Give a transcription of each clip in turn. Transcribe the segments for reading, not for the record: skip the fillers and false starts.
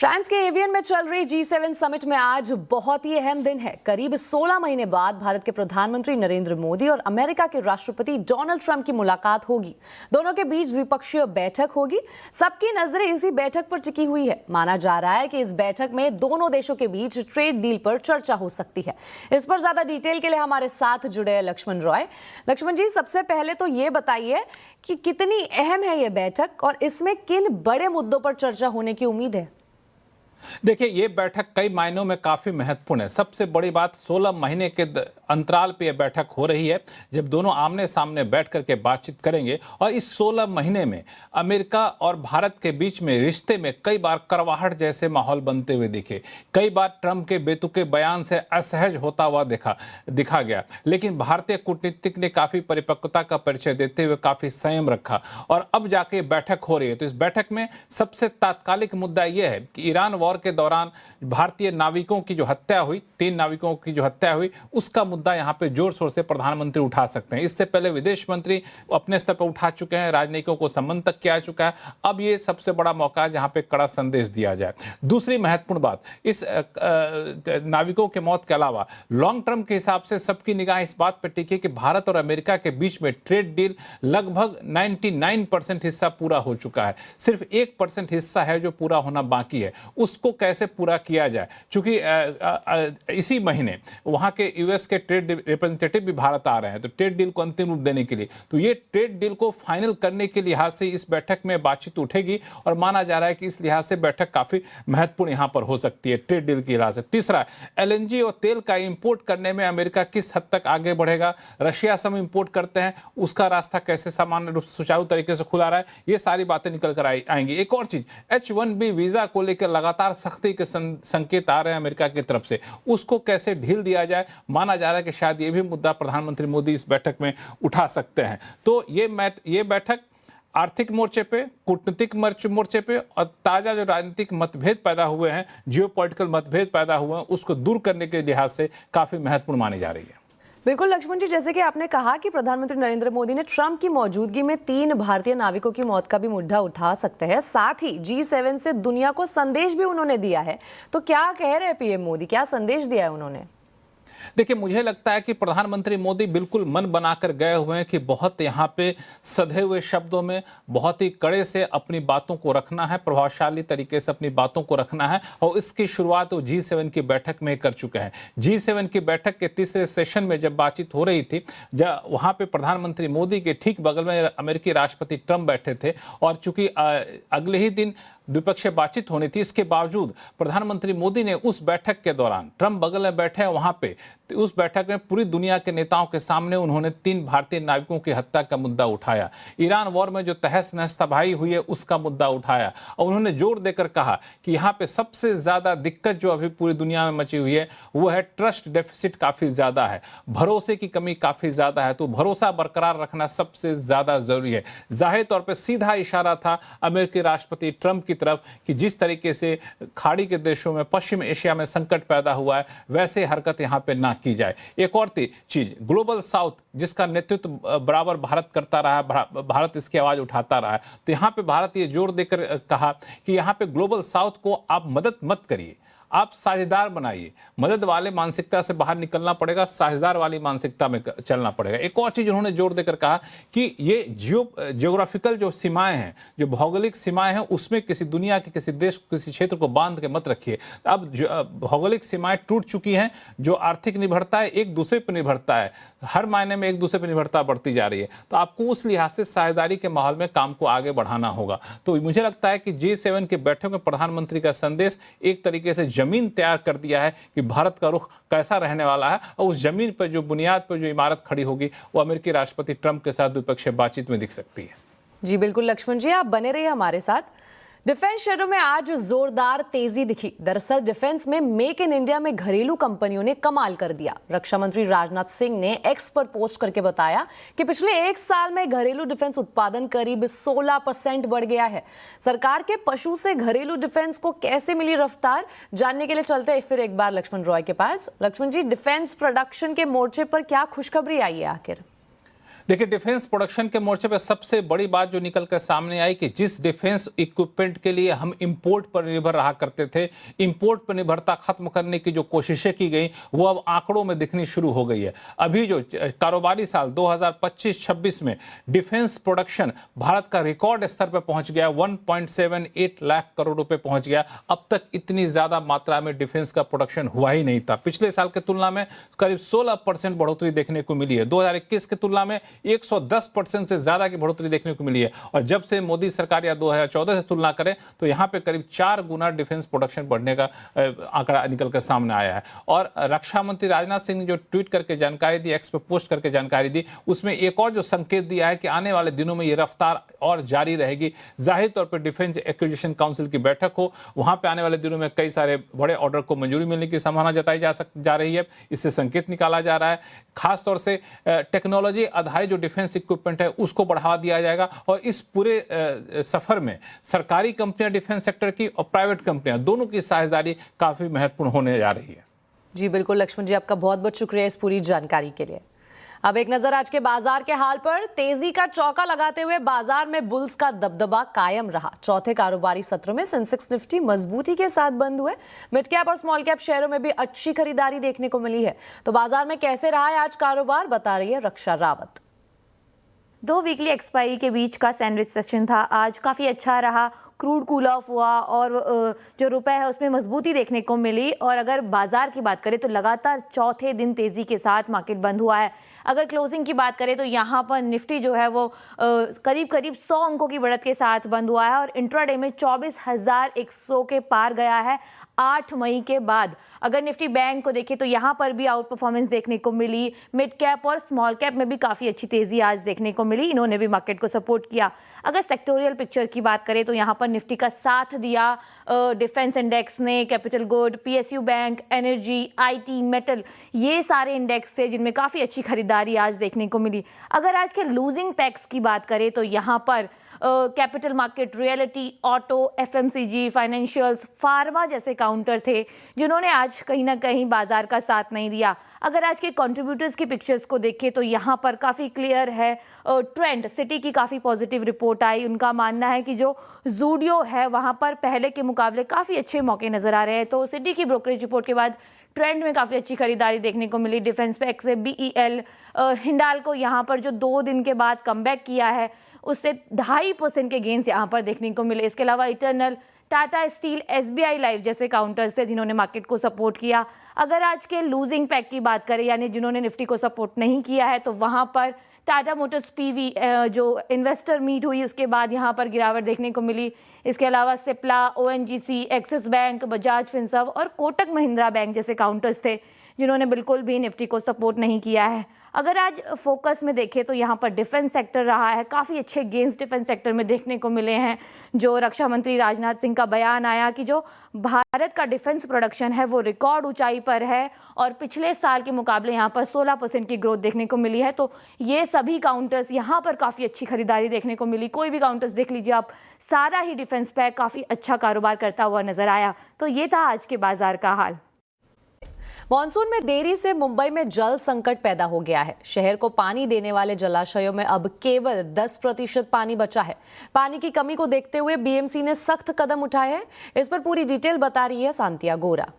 France के avian में चल रही G7 समिट में आज बहुत ही अहम दिन है। करीब 16 महीने बाद भारत के प्रधानमंत्री नरेंद्र मोदी और अमेरिका के राष्ट्रपति डोनाल्ड ट्रंप की मुलाकात होगी। दोनों के बीच द्विपक्षीय बैठक होगी। सबकी नजरें इसी बैठक पर टिकी हुई है। माना जा रहा है कि इस बैठक में दोनों देशों के बीच ट्रेड डील पर चर्चा हो सकती है। इस पर ज्यादा डिटेल के लिए हमारे साथ जुड़े हैं लक्ष्मण रॉय। लक्ष्मण जी, सबसे पहले तो ये बताइए कि कितनी अहम है ये बैठक और इसमें किन बड़े मुद्दों पर चर्चा होने की उम्मीद है? देखिए, ये बैठक कई मायनों में काफी महत्वपूर्ण है। सबसे बड़ी बात, 16 महीने के अंतराल पे ये बैठक हो रही है, जब दोनों आमने सामने बैठ करके बातचीत करेंगे। और इस 16 महीने में अमेरिका और भारत के बीच में रिश्ते में कई बार कड़वाहट जैसे माहौल बनते हुए दिखे। कई बार ट्रंप के बेतुके बयान से असहज होता हुआ दिखा गया, लेकिन भारतीय कूटनीतिक ने काफी परिपक्वता का परिचय देते हुए काफी संयम रखा और अब जाके बैठक हो रही है। तो इस बैठक में सबसे तात्कालिक मुद्दा यह है कि ईरान वॉर के दौरान भारतीय नाविकों की जो हत्या हुई, 3 नाविकों की जो हत्या हुई, उसका मुद्दा यहां पे जोर शोर से प्रधानमंत्री उठा सकते हैं। इससे पहले विदेश मंत्री अपने स्तर पर उठा चुके हैं, राजनयिकों को सम्मन तक किया चुका है। अब ये सबसे बड़ा मौका है जहां पे कड़ा संदेश दिया जाए। दूसरी महत्वपूर्ण बात, इस नाविकों के मौत के अलावा लॉन्ग टर्म के हिसाब से सबकी निगाह इस बात पर टिकी कि भारत और अमेरिका के बीच में ट्रेड डील लगभग 99% हिस्सा पूरा हो चुका है। सिर्फ 1% हिस्सा है जो पूरा होना बाकी है। उसको कैसे पूरा किया जाए, क्योंकि इसी महीने वहां के यूएस के ट्रेड रिप्रेजेंटेटिव भी भारत आ रहे हैं, तो ट्रेड डील को अंतिम रूप देने के लिए, तो ये ट्रेड डील को फाइनल करने के लिहाज से इस बैठक में बातचीत उठेगी और माना जा रहा है कि इस लिहाज से बैठक काफी महत्वपूर्ण यहां पर हो सकती है ट्रेड डील के लिहाज से। तीसरा, एलएनजी और तेल का इंपोर्ट करने में अमेरिका किस हद तक आगे बढ़ेगा, रशिया से हम इंपोर्ट करते हैं, उसका रास्ता कैसे सामान्य रूप से सुचारू तरीके से खुला रहा है, ये सारी बातें निकल कर आएंगी। एक और चीज, H-1B वीजा को लेकर लगातार सख्ती के संकेत आ रहे हैं अमेरिका की तरफ से, उसको कैसे ढील दिया जाए। माना जा रहा है कि शायद ये भी मुद्दा प्रधानमंत्री मोदी इस बैठक में उठा सकते हैं। तो ये बैठक आर्थिक मोर्चे पे, कूटनीतिक मोर्चे पे और ताजा जो राजनीतिक मतभेद पैदा हुए हैं, जियोपॉलिटिकल मतभेद पैदा हुए हैं, उसको दूर करने के लिहाज से काफी महत्वपूर्ण मानी जा रही है। बिल्कुल लक्ष्मण जी, जैसे कि आपने कहा कि प्रधानमंत्री नरेंद्र मोदी ने ट्रंप की मौजूदगी में 3 भारतीय नाविकों की मौत का भी मुद्दा उठा सकते हैं। साथ ही G7 से दुनिया को संदेश भी उन्होंने दिया है। तो क्या कह रहे हैं पीएम मोदी, क्या संदेश दिया है उन्होंने? देखिए, मुझे लगता है कि प्रधानमंत्री मोदी बिल्कुल मन बनाकर गए हुए हैं कि बहुत यहाँ पे सधे हुए शब्दों में बहुत ही कड़े से अपनी बातों को रखना है, प्रभावशाली तरीके से अपनी बातों को रखना है। और इसकी शुरुआत वो G7 की बैठक में कर चुके हैं। G7 की बैठक के तीसरे सेशन में जब बातचीत हो रही थी, जब वहाँ पे प्रधानमंत्री मोदी के ठीक बगल में अमेरिकी राष्ट्रपति ट्रंप बैठे थे और चूंकि अगले ही दिन द्विपक्षीय बातचीत होनी थी, इसके बावजूद प्रधानमंत्री मोदी ने उस बैठक के दौरान, ट्रंप बगल में बैठे हैं वहां पे, तो उस बैठक में पूरी दुनिया के नेताओं के सामने उन्होंने 3 भारतीय नाविकों की हत्या का मुद्दा उठाया, ईरान वॉर में जो तहस नहस तबाही हुई है उसका मुद्दा उठाया और उन्होंने जोर देकर कहा कि यहाँ पे सबसे ज्यादा दिक्कत जो अभी पूरी दुनिया में मची हुई है वो है ट्रस्ट डेफिसिट काफी ज्यादा है, भरोसे की कमी काफी ज्यादा है। तो भरोसा बरकरार रखना सबसे ज्यादा जरूरी है। जाहिर तौर पर सीधा इशारा था अमेरिकी राष्ट्रपति ट्रंप की तरफ कि जिस तरीके से खाड़ी के देशों में, पश्चिम एशिया में संकट पैदा हुआ है, वैसे हरकत यहां पे ना की जाए। एक और चीज, ग्लोबल साउथ जिसका नेतृत्व बराबर भारत करता रहा, भारत इसकी आवाज उठाता रहा है, तो यहां पे भारत ये जोर देकर कहा कि यहां पे ग्लोबल साउथ को आप मदद मत करिए, आप साझेदार बनाइए। मदद वाले मानसिकता से बाहर निकलना पड़ेगा, साझेदार वाली मानसिकता में चलना पड़ेगा। एक और चीज उन्होंने जोर देकर कहा कि ये जियोग्राफिकल जो सीमाएं हैं, जो भौगोलिक सीमाएं हैं, उसमें किसी दुनिया के किसी देश, किसी क्षेत्र को बांध के मत रखिए। अब भौगोलिक सीमाएं टूट चुकी हैं, जो आर्थिक निर्भरता है, एक दूसरे पर निर्भरता है, हर मायने में एक दूसरे पर निर्भरता बढ़ती जा रही है। तो आपको उस लिहाज से साझेदारी के माहौल में काम को आगे बढ़ाना होगा। तो मुझे लगता है कि G7 के बैठक में प्रधानमंत्री का संदेश एक तरीके से जमीन तैयार कर दिया है कि भारत का रुख कैसा रहने वाला है और उस जमीन पर जो बुनियाद पर जो इमारत खड़ी होगी वो अमेरिकी राष्ट्रपति ट्रंप के साथ द्विपक्षीय बातचीत में दिख सकती है। जी बिल्कुल लक्ष्मण जी, आप बने रहिए हमारे साथ। डिफेंस शेयरों में आज जोरदार तेजी दिखी। दरअसल डिफेंस में मेक इन इंडिया में घरेलू कंपनियों ने कमाल कर दिया। रक्षा मंत्री राजनाथ सिंह ने एक्स पर पोस्ट करके बताया कि पिछले 1 साल में घरेलू डिफेंस उत्पादन करीब 16% बढ़ गया है। सरकार के पशु से घरेलू डिफेंस को कैसे मिली रफ्तार, जानने के लिए चलते हैं फिर एक बार लक्ष्मण रॉय के पास। लक्ष्मण जी, डिफेंस प्रोडक्शन के मोर्चे पर क्या खुशखबरी आई है आखिर? देखिए, डिफेंस प्रोडक्शन के मोर्चे पे सबसे बड़ी बात जो निकल कर सामने आई कि जिस डिफेंस इक्विपमेंट के लिए हम इंपोर्ट पर निर्भर रहा करते थे, इंपोर्ट पर निर्भरता खत्म करने की जो कोशिशें की गई वो अब आंकड़ों में दिखनी शुरू हो गई है। अभी जो कारोबारी साल 2025-26 में डिफेंस प्रोडक्शन भारत का रिकॉर्ड स्तर पर पहुंच गया, 1.78 लाख करोड़ रुपए पहुंच गया। अब तक इतनी ज्यादा मात्रा में डिफेंस का प्रोडक्शन हुआ ही नहीं था। पिछले साल की तुलना में करीब 16% बढ़ोतरी देखने को मिली है। 2021 की तुलना में 110% से ज्यादा की बढ़ोतरी देखने को मिली है। और जब से मोदी सरकार या 2014 से तुलना करें तो यहां पे करीब 4 गुना डिफेंस प्रोडक्शन बढ़ने का आंकड़ा निकल कर सामने आया है। और रक्षा मंत्री राजनाथ सिंह ने जो ट्वीट करके जानकारी दी, एक्स पे पोस्ट करके जानकारी दी, उसमें एक और जो संकेत दिया है कि आने वाले दिनों में ये रफ्तार और जारी रहेगी। जाहिर तौर पर डिफेंस एक्विजिशन काउंसिल की बैठक हो, वहां पे आने वाले दिनों में कई सारे बड़े ऑर्डर को मंजूरी मिलने की संभावना जताई जा रही है। इससे संकेत निकाला जा रहा है, खासतौर से टेक्नोलॉजी आधारित जो डिफेंस इक्विपमेंट है उसको बढ़ावा दिया जाएगा। और इस पूरे सफर में सरकारी कंपनियां डिफेंस सेक्टर की और प्राइवेट कंपनियां दोनों की साझेदारी काफी महत्वपूर्ण होने जा रही है। जी बिल्कुल लक्ष्मण जी, आपका बहुत बहुत शुक्रिया इस पूरी जानकारी के लिए। अब एक नजर आज के बाजार के हाल पर। तेजी का चौका लगाते हुए बाजार में बुल्स का दबदबा कायम रहा। चौथे कारोबारी सत्र में सेंसेक्स निफ्टी मजबूती के साथ बंद हुए। मिड कैप और स्मॉल कैप शेयरों में भी अच्छी खरीदारी देखने को मिली है। तो बाजार में कैसे रहा है आज कारोबार, बता रही है रक्षा रावत। 2 वीकली एक्सपायरी के बीच का सैंडविच सेशन था, आज काफ़ी अच्छा रहा। क्रूड कूल ऑफ हुआ और जो रुपए है उसमें मजबूती देखने को मिली। और अगर बाजार की बात करें तो लगातार चौथे दिन तेज़ी के साथ मार्केट बंद हुआ है। अगर क्लोजिंग की बात करें तो यहाँ पर निफ्टी जो है वो करीब 100 अंकों की बढ़त के साथ बंद हुआ है और इंट्राडे में 24,100 के पार गया है 8 मई के बाद। अगर निफ्टी बैंक को देखें तो यहाँ पर भी आउट परफॉर्मेंस देखने को मिली। मिड कैप और स्मॉल कैप में भी काफ़ी अच्छी तेज़ी आज देखने को मिली, इन्होंने भी मार्केट को सपोर्ट किया। अगर सेक्टोरियल पिक्चर की बात करें तो यहाँ पर निफ्टी का साथ दिया डिफेंस इंडेक्स ने, capital good, PSU bank, energy, IT, metal, ये सारे इंडेक्स थे जिनमें काफ़ी अच्छी खरीदारी आज देखने को मिली। अगर आज के लूजिंग पैक्स की बात करें तो यहाँ पर capital market, reality, auto, FMCG, financials, pharma जैसे काउंटर थे जिन्होंने आज कहीं ना कहीं बाजार का साथ नहीं दिया। अगर आज के कंट्रीब्यूटर्स की पिक्चर्स को देखें तो यहाँ पर काफ़ी क्लियर है ट्रेंड। सिटी की काफ़ी पॉजिटिव रिपोर्ट आई, उनका मानना है कि जो ज़ूडियो है वहाँ पर पहले के मुकाबले काफ़ी अच्छे मौके नज़र आ रहे हैं। तो सिटी की ब्रोकरेज रिपोर्ट के बाद ट्रेंड में काफ़ी अच्छी खरीदारी देखने को मिली। डिफेंस पे एक्स BEL, हिंडाल्को यहाँ पर जो 2 दिन के बाद कमबैक किया है उससे 2.5% के गेंस यहाँ पर देखने को मिले। इसके अलावा eternal, Tata steel, SBI life जैसे काउंटर्स थे जिन्होंने मार्केट को सपोर्ट किया। अगर आज के लूजिंग पैक की बात करें यानी जिन्होंने निफ्टी को सपोर्ट नहीं किया है तो वहाँ पर टाटा मोटर्स PV जो इन्वेस्टर मीट हुई उसके बाद यहाँ पर गिरावट देखने को मिली। इसके अलावा Cipla, ONGC, axis bank, Bajaj Finserv और कोटक महिंद्रा बैंक जैसे काउंटर्स थे जिन्होंने बिल्कुल भी निफ्टी को सपोर्ट नहीं किया है। अगर आज फोकस में देखें तो यहाँ पर डिफेंस सेक्टर रहा है, काफ़ी अच्छे गेंस डिफेंस सेक्टर में देखने को मिले हैं। जो रक्षा मंत्री राजनाथ सिंह का बयान आया कि जो भारत का डिफेंस प्रोडक्शन है वो रिकॉर्ड ऊंचाई पर है और पिछले साल के मुकाबले यहाँ पर 16% की ग्रोथ देखने को मिली है। तो ये सभी काउंटर्स यहाँ पर काफ़ी अच्छी खरीदारी देखने को मिली। कोई भी काउंटर्स देख लीजिए आप, सारा ही डिफेंस पैक काफ़ी अच्छा कारोबार करता हुआ नजर आया। तो ये था आज के बाजार का हाल। मॉनसून में देरी से मुंबई में जल संकट पैदा हो गया है। शहर को पानी देने वाले जलाशयों में अब केवल 10% पानी बचा है। पानी की कमी को देखते हुए BMC ने सख्त कदम उठाए हैं। इस पर पूरी डिटेल बता रही है सांतिया गोरा।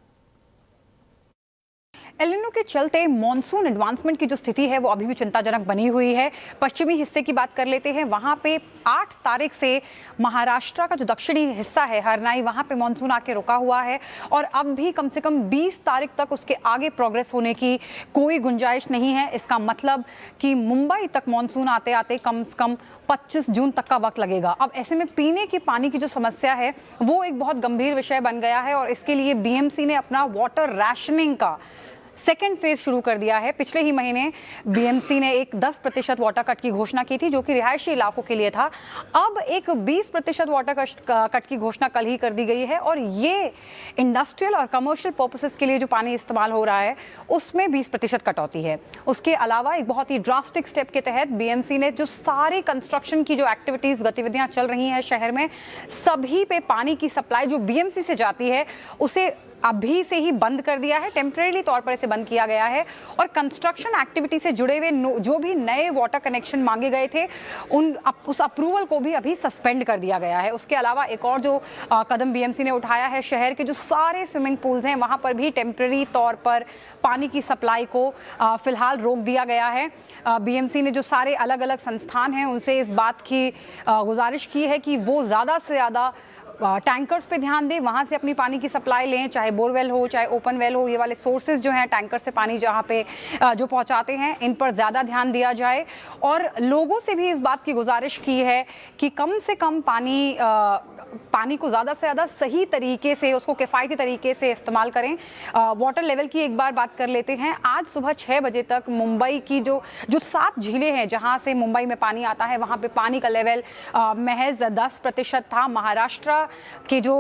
एल निनो के चलते मॉनसून एडवांसमेंट की जो स्थिति है वो अभी भी चिंताजनक बनी हुई है। पश्चिमी हिस्से की बात कर लेते हैं, वहाँ पे 8 तारीख से महाराष्ट्र का जो दक्षिणी हिस्सा है हरनाई, वहाँ पे मॉनसून आके रुका हुआ है और अब भी कम से कम 20 तारीख तक उसके आगे प्रोग्रेस होने की कोई गुंजाइश नहीं है। इसका मतलब कि मुंबई तक मॉनसून आते आते कम से कम 25 जून तक का वक्त लगेगा। अब ऐसे में पीने के पानी की जो समस्या है वो एक बहुत गंभीर विषय बन गया है और इसके लिए BMC ने अपना वाटर रैशनिंग का सेकेंड फेज शुरू कर दिया है। पिछले ही महीने BMC ने एक 10% वाटर कट की घोषणा की थी जो कि रिहायशी इलाकों के लिए था। अब एक 20% वाटर कट की घोषणा कल ही कर दी गई है और ये इंडस्ट्रियल और कमर्शियल पर्पसेस के लिए जो पानी इस्तेमाल हो रहा है उसमें 20% कटौती है। उसके अलावा एक बहुत ही ड्रास्टिक स्टेप के तहत BMC ने जो सारी कंस्ट्रक्शन की जो एक्टिविटीज़ गतिविधियाँ चल रही हैं शहर में, सभी पे पानी की सप्लाई जो BMC से जाती है उसे अभी से ही बंद कर दिया है, टेम्परेरी तौर पर इसे बंद किया गया है और कंस्ट्रक्शन एक्टिविटी से जुड़े हुए जो भी नए वाटर कनेक्शन मांगे गए थे उस अप्रूवल को भी अभी सस्पेंड कर दिया गया है। उसके अलावा एक और जो कदम बीएमसी ने उठाया है, शहर के जो सारे स्विमिंग पूल्स हैं वहां पर भी टेम्परेरी तौर पर पानी की सप्लाई को फिलहाल रोक दिया गया है। बीएमसी ने जो सारे अलग अलग संस्थान हैं उनसे इस बात की गुजारिश की है कि वो ज़्यादा से ज़्यादा टैंकर्स पे ध्यान दें, वहाँ से अपनी पानी की सप्लाई लें, चाहे बोरवेल हो चाहे ओपन वेल हो। ये वाले सोर्सेज जो हैं टैंकर से पानी जहाँ पे जो पहुँचाते हैं, इन पर ज़्यादा ध्यान दिया जाए। और लोगों से भी इस बात की गुजारिश की है कि कम से कम पानी को ज़्यादा से ज़्यादा सही तरीके से, उसको किफ़ायती तरीके से इस्तेमाल करें। वाटर लेवल की एक बार बात कर लेते हैं। आज सुबह 6 बजे तक मुंबई की जो 7 झीलें हैं जहाँ से मुंबई में पानी आता है, वहाँ पे पानी का लेवल महज 10% था। महाराष्ट्र के जो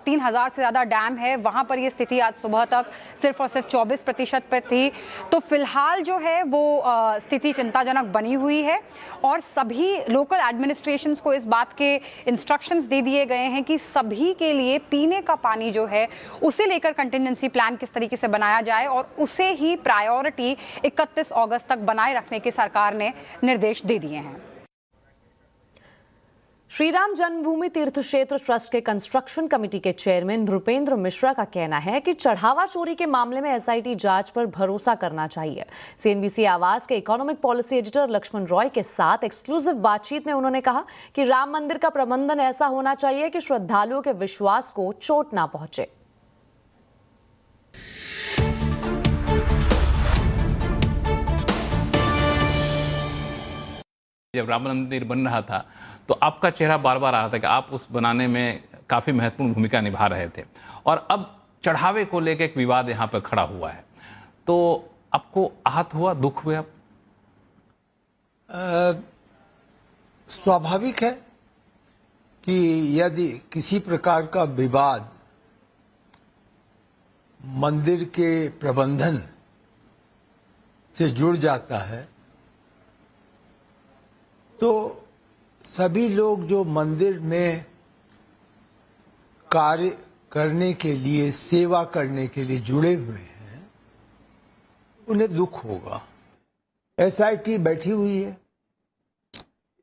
3000 से ज़्यादा डैम है वहाँ पर ये स्थिति आज सुबह तक सिर्फ और सिर्फ 24% पर थी। तो फिलहाल जो है वो स्थिति चिंताजनक बनी हुई है और सभी लोकल एडमिनिस्ट्रेशंस को इस बात के इंस्ट्रक्शंस दे दिए गए हैं कि सभी के लिए पीने का पानी जो है उसे लेकर कंटिजेंसी प्लान किस तरीके से बनाया जाए और उसे ही प्रायोरिटी 31 अगस्त तक बनाए रखने के सरकार ने निर्देश दे दिए हैं। श्री राम जन्मभूमि तीर्थ क्षेत्र ट्रस्ट के कंस्ट्रक्शन कमेटी के चेयरमैन नृपेंद्र मिश्रा का कहना है कि चढ़ावा चोरी के मामले में एसआईटी जांच पर भरोसा करना चाहिए। सीएनबीसी आवाज के economic policy editor Laxman Roy के साथ एक्सक्लूसिव बातचीत में उन्होंने कहा कि राम मंदिर का प्रबंधन ऐसा होना चाहिए कि श्रद्धालुओं के विश्वास को चोट ना पहुंचे। जब राम मंदिर बन रहा था तो आपका चेहरा बार बार आ रहा था कि आप उस बनाने में काफ़ी महत्वपूर्ण भूमिका निभा रहे थे और अब चढ़ावे को लेकर एक विवाद यहाँ पर खड़ा हुआ है, तो आपको आहत हुआ, दुख हुआ? स्वाभाविक है कि यदि किसी प्रकार का विवाद मंदिर के प्रबंधन से जुड़ जाता है तो सभी लोग जो मंदिर में कार्य करने के लिए, सेवा करने के लिए जुड़े हुए हैं, उन्हें दुख होगा। एसआईटी बैठी हुई है,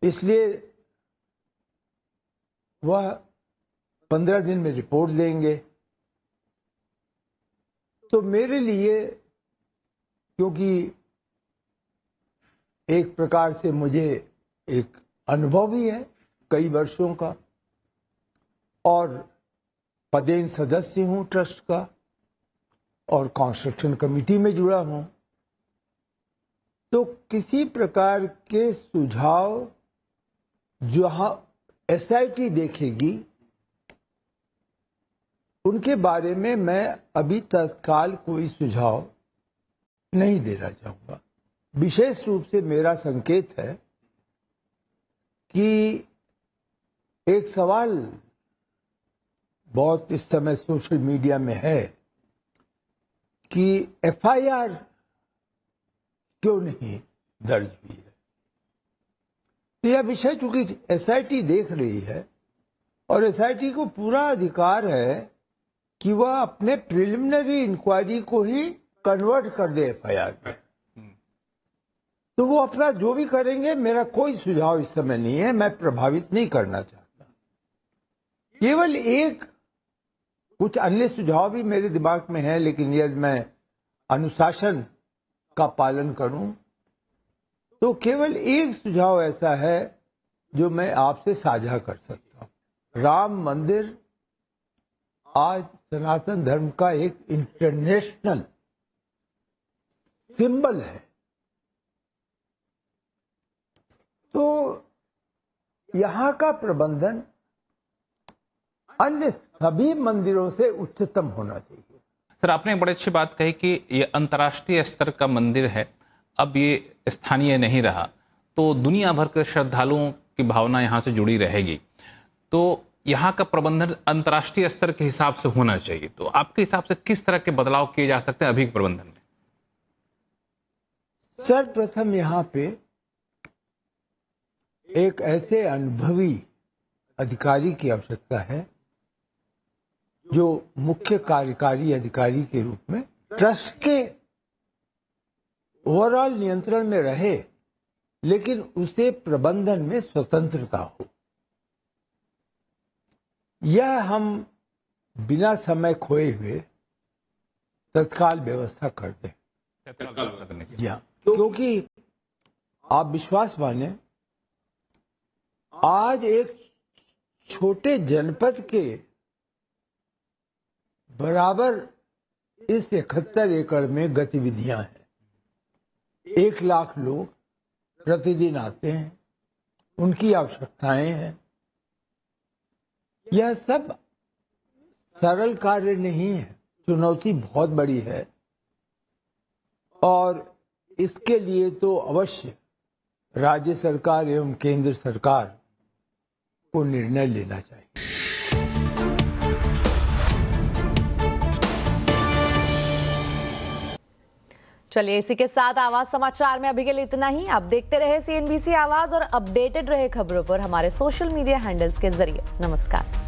इसलिए वह 15 दिन में रिपोर्ट देंगे। तो मेरे लिए, क्योंकि एक प्रकार से मुझे एक अनुभव भी है कई वर्षों का और पदेन सदस्य हूं ट्रस्ट का और कंस्ट्रक्शन कमेटी में जुड़ा हूं, तो किसी प्रकार के सुझाव जहां एसआईटी देखेगी उनके बारे में मैं अभी तत्काल कोई सुझाव नहीं देना चाहूंगा। विशेष रूप से मेरा संकेत है कि एक सवाल बहुत इस समय सोशल मीडिया में है कि एफआईआर क्यों नहीं दर्ज हुई है। तो यह विषय चूंकि एसआईटी देख रही है और एसआईटी को पूरा अधिकार है कि वह अपने प्रिलिमिनरी इंक्वायरी को ही कन्वर्ट कर दे एफआईआर में, तो वो अपना जो भी करेंगे, मेरा कोई सुझाव इस समय नहीं है, मैं प्रभावित नहीं करना चाहता। केवल एक, कुछ अन्य सुझाव भी मेरे दिमाग में है, लेकिन यदि मैं अनुशासन का पालन करूं तो केवल एक सुझाव ऐसा है जो मैं आपसे साझा कर सकता हूं। राम मंदिर आज सनातन धर्म का एक इंटरनेशनल सिंबल है, तो यहाँ का प्रबंधन अन्य सभी मंदिरों से उच्चतम होना चाहिए। सर, आपने एक बड़ी अच्छी बात कही कि ये अंतर्राष्ट्रीय स्तर का मंदिर है, अब ये स्थानीय नहीं रहा, तो दुनिया भर के श्रद्धालुओं की भावना यहाँ से जुड़ी रहेगी, तो यहाँ का प्रबंधन अंतर्राष्ट्रीय स्तर के हिसाब से होना चाहिए। तो आपके हिसाब से किस तरह के बदलाव किए जा सकते हैं अभी के प्रबंधन में? सर्वप्रथम यहाँ पे एक ऐसे अनुभवी अधिकारी की आवश्यकता है जो मुख्य कार्यकारी अधिकारी के रूप में ट्रस्ट के ओवरऑल नियंत्रण में रहे, लेकिन उसे प्रबंधन में स्वतंत्रता हो। यह हम बिना समय खोए हुए तत्काल व्यवस्था कर दें। क्योंकि आप विश्वास माने, आज एक छोटे जनपद के बराबर इस 71 एकड़ में गतिविधियां हैं। 1 लाख लोग प्रतिदिन आते हैं, उनकी आवश्यकताएं हैं। यह सब सरल कार्य नहीं है, चुनौती बहुत बड़ी है और इसके लिए तो अवश्य राज्य सरकार एवं केंद्र सरकार को निर्णय लेना चाहिए। चलिए, इसी के साथ आवाज समाचार में अभी के लिए इतना ही। आप देखते रहे CNBC आवाज और अपडेटेड रहे खबरों पर हमारे सोशल मीडिया हैंडल्स के जरिए। नमस्कार।